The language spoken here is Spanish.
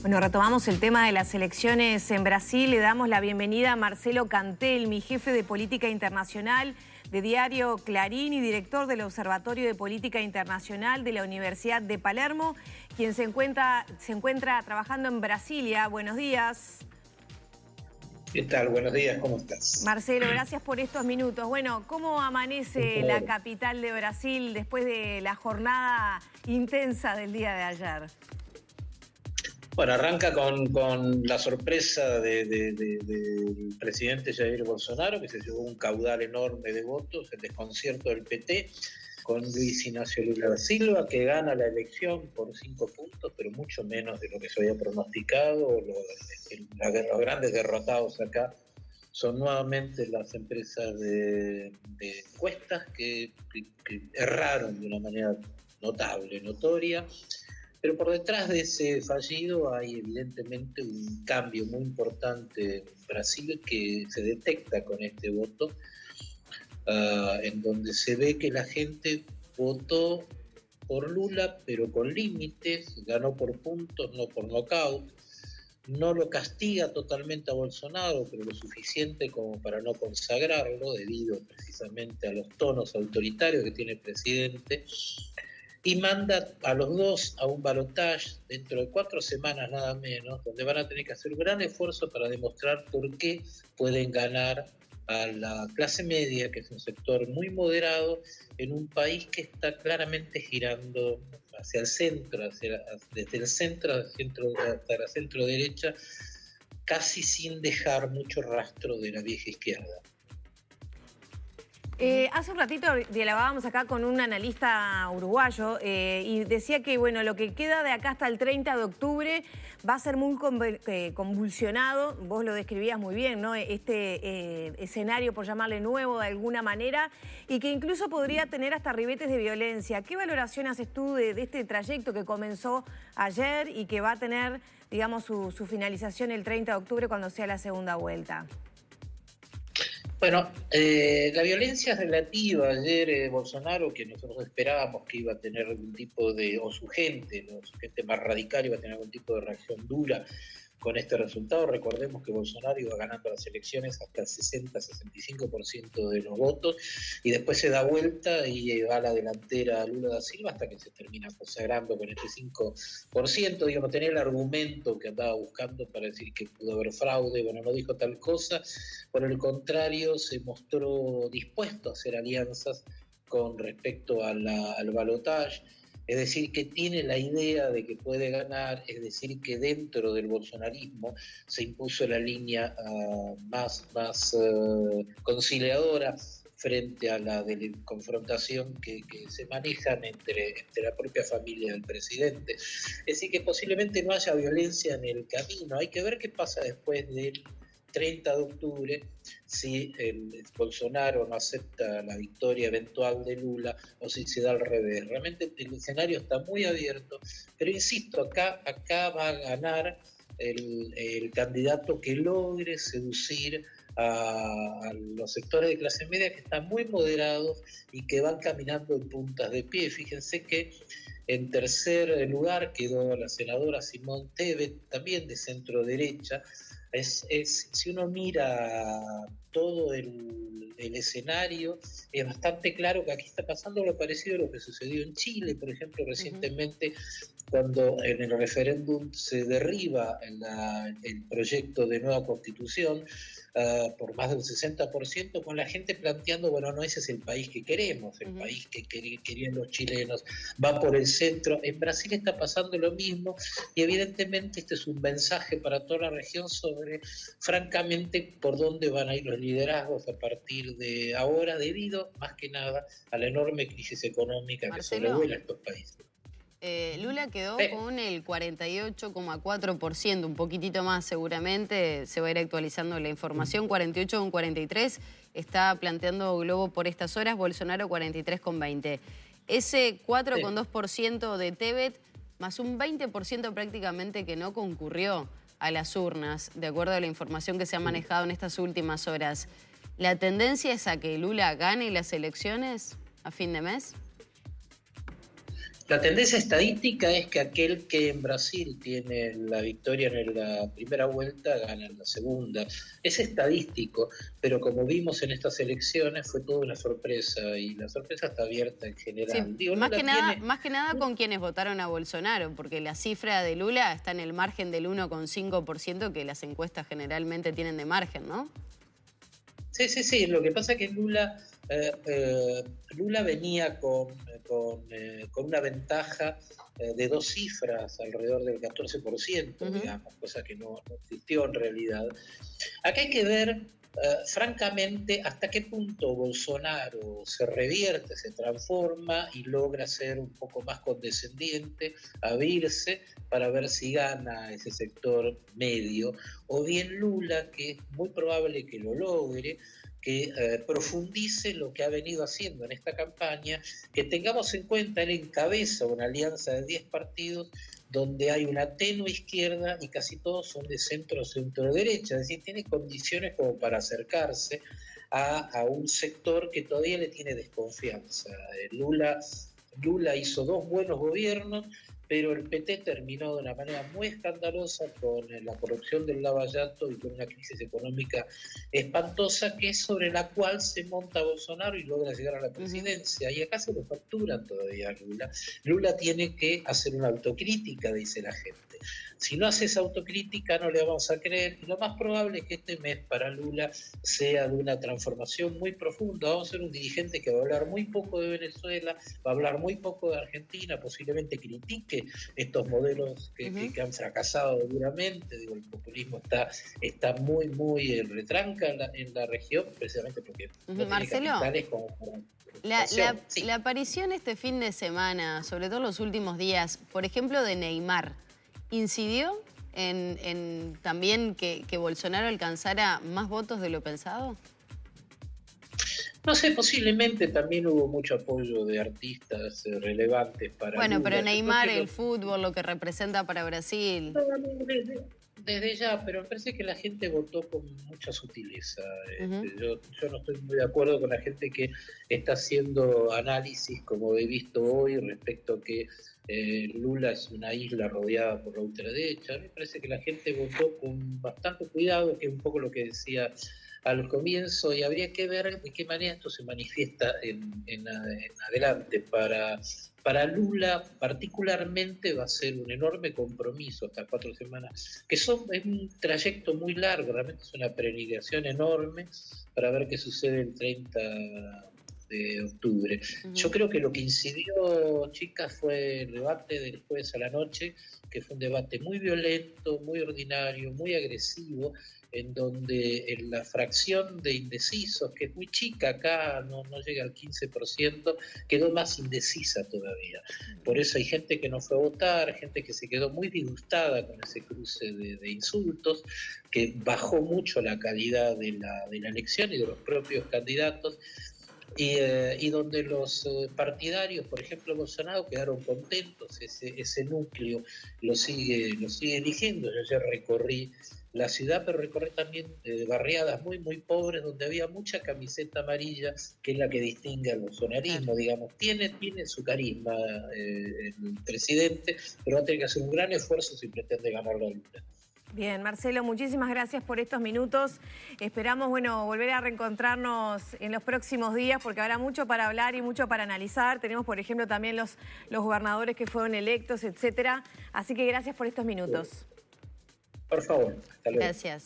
Bueno, retomamos el tema de las elecciones en Brasil. Le damos la bienvenida a Marcelo Cantelmi, jefe de Política Internacional de Diario Clarín y director del Observatorio de Política Internacional de la Universidad de Palermo, quien se encuentra trabajando en Brasilia. Buenos días. ¿Qué tal? Buenos días, ¿cómo estás? Marcelo, gracias por estos minutos. Bueno, ¿cómo amanece la capital de Brasil después de la jornada intensa del día de ayer? Bueno, arranca con la sorpresa del presidente Jair Bolsonaro, que se llevó un caudal enorme de votos, el desconcierto del PT, con Luis Ignacio Lula da Silva, que gana la elección por 5 puntos, pero mucho menos de lo que se había pronosticado. Los grandes derrotados acá son nuevamente las empresas de encuestas que erraron de una manera notable, notoria. Pero por detrás de ese fallido hay evidentemente un cambio muy importante en Brasil que se detecta con este voto, en donde se ve que la gente votó por Lula, pero con límites, ganó por puntos, no por nocaut. No lo castiga totalmente a Bolsonaro, pero lo suficiente como para no consagrarlo, debido precisamente a los tonos autoritarios que tiene el presidente. Y manda a los dos a un balotaje dentro de 4 semanas nada menos, donde van a tener que hacer un gran esfuerzo para demostrar por qué pueden ganar a la clase media, que es un sector muy moderado, en un país que está claramente girando hacia el centro, desde el centro hasta la centro derecha, casi sin dejar mucho rastro de la vieja izquierda. Hace un ratito dialogábamos acá con un analista uruguayo y decía que bueno, lo que queda de acá hasta el 30 de octubre va a ser muy convulsionado. Vos lo describías muy bien, ¿no? Este escenario, por llamarle nuevo de alguna manera, y que incluso podría tener hasta ribetes de violencia. ¿Qué valoración haces tú de este trayecto que comenzó ayer y que va a tener, digamos, su finalización el 30 de octubre cuando sea la segunda vuelta? Bueno, la violencia es relativa. Ayer Bolsonaro, que nosotros esperábamos que iba a tener algún tipo de, o su gente más radical iba a tener algún tipo de reacción dura con este resultado. Recordemos que Bolsonaro iba ganando las elecciones hasta el 60-65% de los votos y después se da vuelta y va a la delantera a Lula da Silva hasta que se termina consagrando con este 5%. Digamos, tenía el argumento que andaba buscando para decir que pudo haber fraude. Bueno, no dijo tal cosa. Por el contrario, se mostró dispuesto a hacer alianzas con respecto al balotaje. Es decir, que tiene la idea de que puede ganar, es decir, que dentro del bolsonarismo se impuso la línea más conciliadora frente a la de confrontación que se manejan entre la propia familia del presidente. Es decir, que posiblemente no haya violencia en el camino. Hay que ver qué pasa después del 30 de octubre, si el Bolsonaro no acepta la victoria eventual de Lula o si se da al revés. Realmente el escenario está muy abierto, pero insisto, acá va a ganar el candidato que logre seducir a los sectores de clase media que están muy moderados y que van caminando en puntas de pie. Fíjense que en tercer lugar quedó la senadora Simone Tebet, también de centro derecha. Si uno mira todo el escenario, es bastante claro que aquí está pasando lo parecido a lo que sucedió en Chile, por ejemplo, recientemente, cuando en el referéndum se derriba el proyecto de nueva constitución por más del 60%, con la gente planteando, bueno, no, ese es el país que queremos, el país que querían los chilenos, va por el centro. En Brasil está pasando lo mismo y evidentemente este es un mensaje para toda la región sobre, francamente, por dónde van a ir los liderazgos a partir de ahora, debido más que nada a la enorme crisis económica que sobrevuela a estos países. Lula quedó con el 48,4%, un poquitito más seguramente, se va a ir actualizando la información, 48,43%, está planteando Globo por estas horas, Bolsonaro 43,20%. Ese 4,2% de Tebet, más un 20% prácticamente que no concurrió a las urnas, de acuerdo a la información que se ha manejado en estas últimas horas. ¿La tendencia es a que Lula gane las elecciones a fin de mes? La tendencia estadística es que aquel que en Brasil tiene la victoria en la primera vuelta gana en la segunda. Es estadístico, pero como vimos en estas elecciones fue toda una sorpresa y la sorpresa está abierta en general. Sí, Digo, más que nada con quienes votaron a Bolsonaro, porque la cifra de Lula está en el margen del 1,5% que las encuestas generalmente tienen de margen, ¿no? Sí. Lo que pasa es que Lula venía con una ventaja de 2 cifras, alrededor del 14%, digamos, cosa que no existió en realidad. Acá hay que ver, francamente, hasta qué punto Bolsonaro se revierte, se transforma y logra ser un poco más condescendiente, abrirse para ver si gana ese sector medio, o bien Lula, que es muy probable que lo logre, que profundice lo que ha venido haciendo en esta campaña, que tengamos en cuenta, él encabeza una alianza de 10 partidos donde hay una tenue izquierda y casi todos son de centro-derecha, es decir, tiene condiciones como para acercarse a un sector que todavía le tiene desconfianza. Lula hizo 2 buenos gobiernos, pero el PT terminó de una manera muy escandalosa con la corrupción del Lava Jato y con una crisis económica espantosa, que es sobre la cual se monta Bolsonaro y logra llegar a la presidencia. Y acá se lo facturan todavía a Lula. Lula tiene que hacer una autocrítica, dice la gente. Si no hace esa autocrítica no le vamos a creer, y lo más probable es que este mes para Lula sea de una transformación muy profunda. Vamos a ser un dirigente que va a hablar muy poco de Venezuela, va a hablar muy poco de Argentina, posiblemente critique estos modelos que han fracasado duramente. Digo, el populismo está muy retranca en la región, precisamente porque no Marcelo, tiene capitales como la aparición este fin de semana, sobre todo los últimos días, por ejemplo, de Neymar, ¿incidió en también que Bolsonaro alcanzara más votos de lo pensado? No sé, posiblemente también hubo mucho apoyo de artistas relevantes para Bueno, Lula. pero Neymar, el fútbol, lo que representa para Brasil. Desde ya, pero me parece que la gente votó con mucha sutileza. Yo no estoy muy de acuerdo con la gente que está haciendo análisis, como he visto hoy, respecto a que Lula es una isla rodeada por la ultraderecha. Me parece que la gente votó con bastante cuidado, que es un poco lo que decía al comienzo, y habría que ver de qué manera esto se manifiesta en adelante. Para Lula particularmente va a ser un enorme compromiso estas 4 semanas, que es un trayecto muy largo, realmente es una peregrinación enorme para ver qué sucede el 30 de octubre. Yo creo que lo que incidió, chicas, fue el debate del jueves a la noche, que fue un debate muy violento, muy ordinario, muy agresivo, en donde en la fracción de indecisos, que es muy chica acá, no llega al 15%, quedó más indecisa todavía. Por eso hay gente que no fue a votar, gente que se quedó muy disgustada con ese cruce de insultos, que bajó mucho la calidad de la elección y de los propios candidatos. Y donde los partidarios, por ejemplo Bolsonaro, quedaron contentos, ese núcleo lo sigue eligiendo. Yo ya recorrí la ciudad, pero recorrí también barriadas muy pobres donde había mucha camiseta amarilla, que es la que distingue al bolsonarismo, digamos. Tiene su carisma el presidente, pero va a tener que hacer un gran esfuerzo si pretende ganar la lucha. Bien, Marcelo, muchísimas gracias por estos minutos. Esperamos, volver a reencontrarnos en los próximos días porque habrá mucho para hablar y mucho para analizar. Tenemos, por ejemplo, también los gobernadores que fueron electos, etcétera. Así que gracias por estos minutos. Por favor, hasta luego. Gracias.